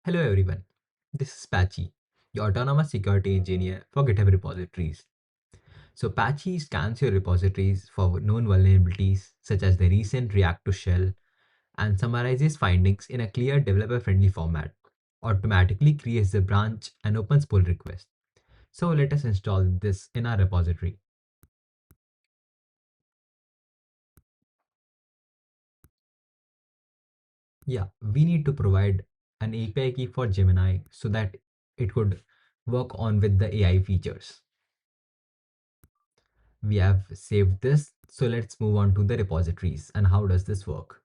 Hello everyone, this is Patchy, your autonomous security engineer for GitHub repositories. So Patchy scans your repositories for known vulnerabilities such as the recent React to Shell and summarizes findings in a clear developer-friendly format, automatically creates the branch and opens pull request. So let us install this in our repository. Yeah, we need to provide an API key for Gemini so that it could work on with the AI features. We have saved this. So let's move on to the repositories and how does this work?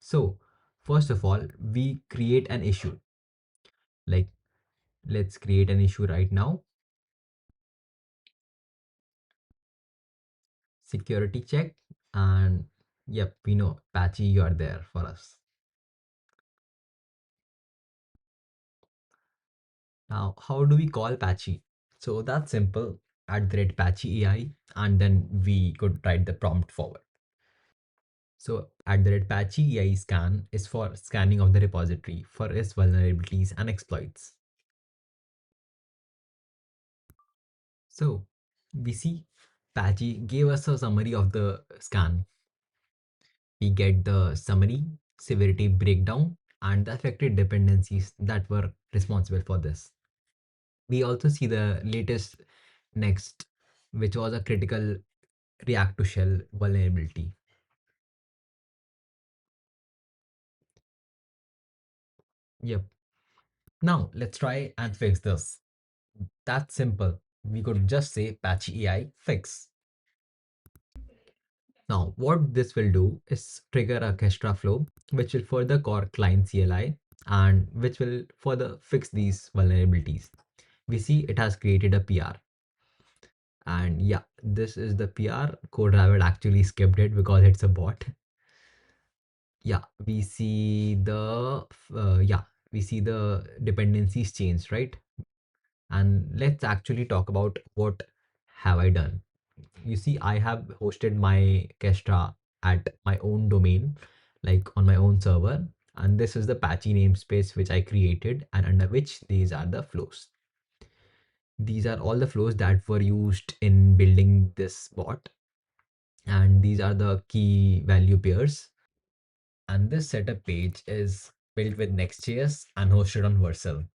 So first of all, we create an issue. Like let's create an issue right now. Security check and yep, we know Patchy, you are there for us. Now, how do we call Patchy? So that's simple. At the rate PatchyAI, and then we could write the prompt forward. So at the rate PatchyAI scan is for scanning of the repository for its vulnerabilities and exploits. So we see Patchy gave us a summary of the scan. We get the summary, severity breakdown, and the affected dependencies that were responsible for this. We also see the latest next, which was a critical React to Shell vulnerability. Yep. Now let's try and fix this. That's simple. We could just say patchy AI fix. Now, what this will do is trigger a Kestra flow, which will further call Cline CLI and which will further fix these vulnerabilities. We see it has created a PR. And yeah, this is the PR. Code Rabbit actually skipped it because it's a bot. Yeah, we see we see the dependencies changed, right? And let's actually talk about what have I done. You see, I have hosted my Kestra at my own domain, like on my own server. And this is the patchy namespace which I created and under which these are the flows. These are all the flows that were used in building this bot. And these are the key value pairs. And this setup page is built with Next.js and hosted on Vercel.